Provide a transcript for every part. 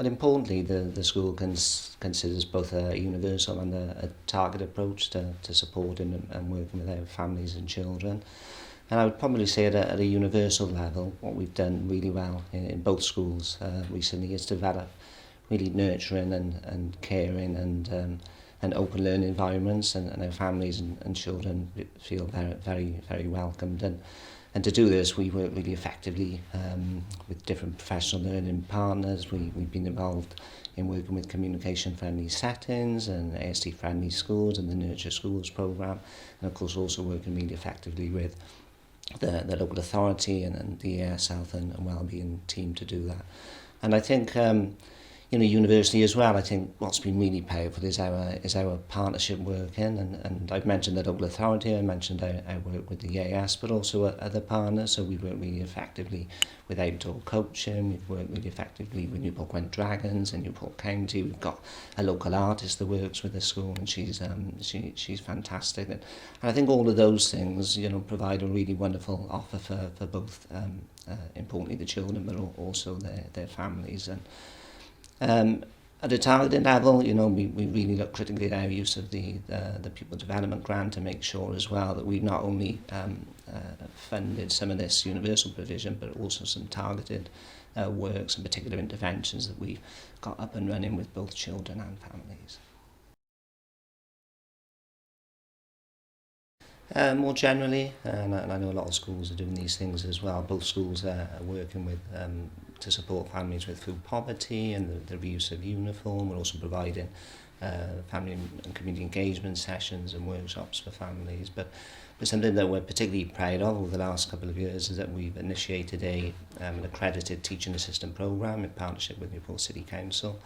But importantly, the school considers both a universal and a target approach to supporting and working with our families and children. And I would probably say at a universal level, what we've done really well in both schools recently is develop really nurturing and caring and open learning environments, and our families and children feel very welcomed. And to do this, we work really effectively with different professional learning partners. We've been involved in working with communication-friendly settings and ASD-friendly schools and the Nurture Schools programme, and of course also working really effectively with the local authority and the AS Health and Wellbeing team to do that. And I think university as well, I think what's been really powerful is our partnership working, and I've mentioned the local authority, I mentioned our work with the AS, but also other partners. So we work really effectively with outdoor coaching, we've worked really effectively with Newport Gwent Dragons in Newport County. We've got a local artist that works with the school, and she's fantastic. And I think all of those things, provide a really wonderful offer for both, importantly the children, but also their families. At a targeted level, we really look critically at our use of the pupil development grant to make sure as well that we've not only funded some of this universal provision, but also some targeted works and particular interventions that we've got up and running with both children and families. More generally, and I know a lot of schools are doing these things as well. Both schools are working with to support families with food poverty and the reuse of uniform. We're also providing family and community engagement sessions and workshops for families. But something that we're particularly proud of over the last couple of years is that we've initiated an accredited teaching assistant programme in partnership with Newport City Council.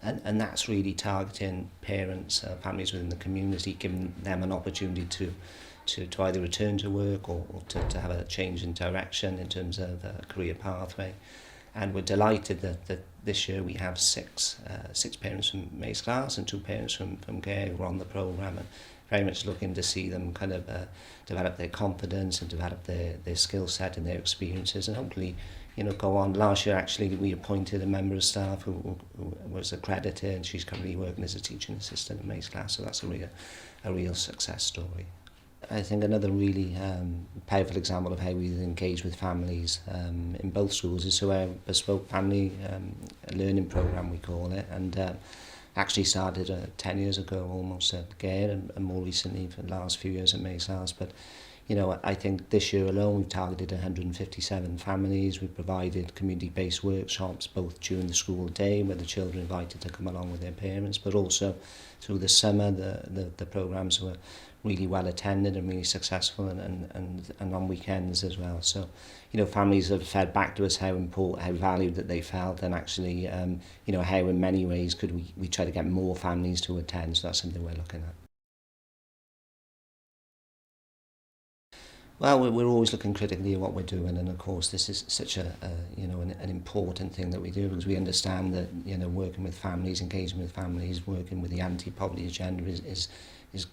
And that's really targeting parents, families within the community, giving them an opportunity to either return to work or to have a change in direction in terms of a career pathway. And we're delighted that this year we have six parents from Maesglas and 2 parents from Gaer who are on the programme, and very much looking to see them kind of develop their confidence and develop their skill set and their experiences, and hopefully go on. Last year actually we appointed a member of staff who was accredited, and she's currently working as a teaching assistant at Maesglas, so that's a real success story. I think another really powerful example of how we engage with families in both schools is our bespoke family learning programme, we call it, and actually started 10 years ago almost at Gaer, and more recently for the last few years at Maesglas. But I think this year alone we've targeted 157 families. We've provided community-based workshops both during the school day where the children are invited to come along with their parents, but also through the summer the programmes were really well attended and really successful, and on weekends as well. So families have fed back to us how valued that they felt, and actually how in many ways could we try to get more families to attend. So that's something we're looking at. Well, we're always looking critically at what we're doing, and of course this is such an important thing that we do, because we understand that working with families, engaging with families, working with the anti-poverty agenda is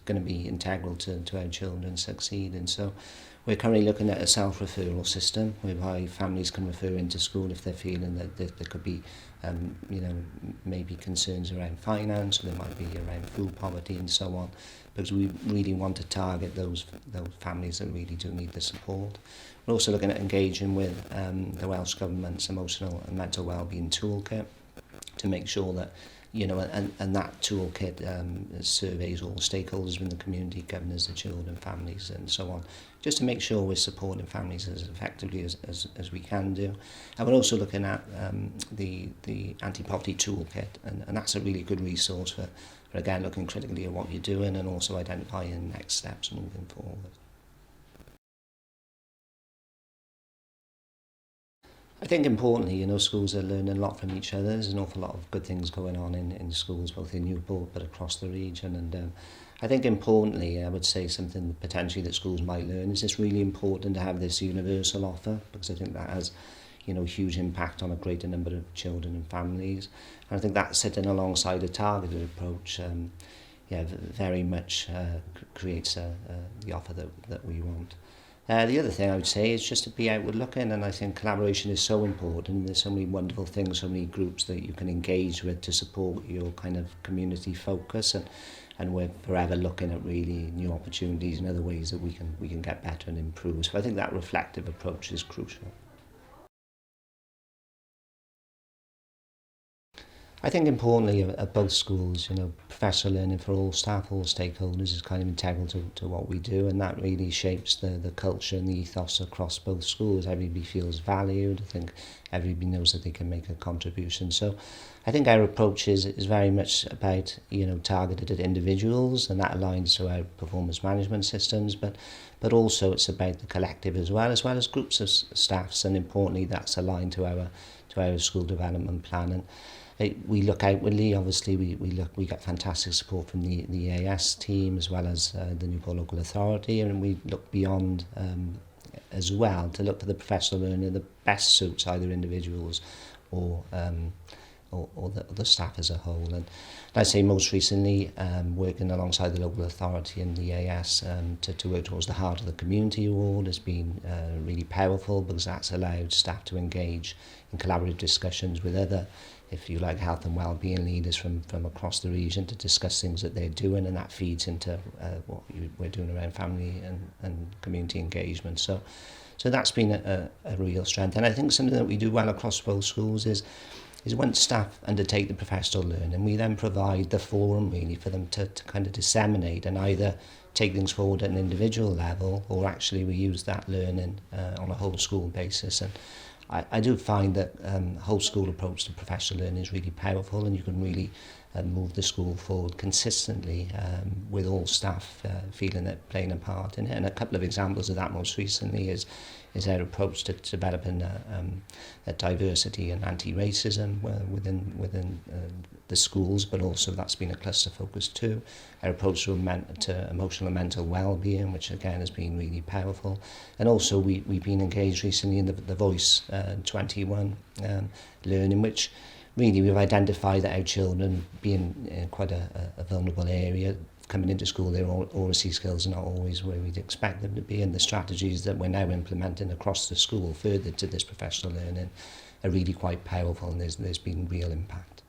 going to be integral to our children succeed. And so we're currently looking at a self-referral system whereby families can refer into school if they're feeling that there could be maybe concerns around finance, or there might be around food poverty and so on, because we really want to target those families that really do need the support. We're also looking at engaging with the Welsh Government's emotional and mental wellbeing toolkit to make sure that and that toolkit surveys all stakeholders within the community, governors, the children, families and so on, just to make sure we're supporting families as effectively as we can do. And we're also looking at the anti-poverty toolkit, and that's a really good resource for again looking critically at what you're doing and also identifying next steps moving forward. I think importantly, schools are learning a lot from each other. There's an awful lot of good things going on in schools, both in Newport but across the region. And I think importantly, I would say something potentially that schools might learn is it's really important to have this universal offer, because I think that has huge impact on a greater number of children and families. And I think that sitting alongside a targeted approach very much creates the offer that we want. The other thing I would say is just to be outward looking, and I think collaboration is so important. There's so many wonderful things, so many groups that you can engage with to support your kind of community focus, and we're forever looking at really new opportunities and other ways that we can get better and improve. So I think that reflective approach is crucial. I think importantly at both schools, professional learning for all staff, all stakeholders is kind of integral to what we do, and that really shapes the culture and the ethos across both schools. Everybody feels valued. I think everybody knows that they can make a contribution. So I think our approach is very much about, targeted at individuals, and that aligns to our performance management systems, but also it's about the collective as well as groups of staffs, and importantly that's aligned to our school development plan. And we look outwardly. Obviously we get fantastic support from the EAS team as well as the Newport Local Authority, and we look beyond as well to look for the professional learner that best suits either individuals or the staff as a whole. And I'd say most recently working alongside the local authority and the EAS to work towards the Heart of the Community Award has been really powerful, because that's allowed staff to engage in collaborative discussions with other, if you like, health and well-being leaders from across the region to discuss things that they're doing, and that feeds into what we're doing around family and community engagement. So that's been a real strength. And I think something that we do well across both schools is once staff undertake the professional learning, we then provide the forum really for them to kind of disseminate and either take things forward at an individual level, or actually we use that learning on a whole school basis. And I do find that whole school approach to professional learning is really powerful, and you can really move the school forward consistently with all staff feeling that playing a part in it. And a couple of examples of that most recently is our approach to developing a diversity and anti-racism within the schools, but also that's been a cluster focus too. Our approach to emotional and mental well-being, which again has been really powerful. And also we've been engaged recently in the Voice 21 learning, which really we've identified that our children, being in quite a vulnerable area, coming into school, their oracy skills are not always where we'd expect them to be, and the strategies that we're now implementing across the school further to this professional learning are really quite powerful, and there's been real impact.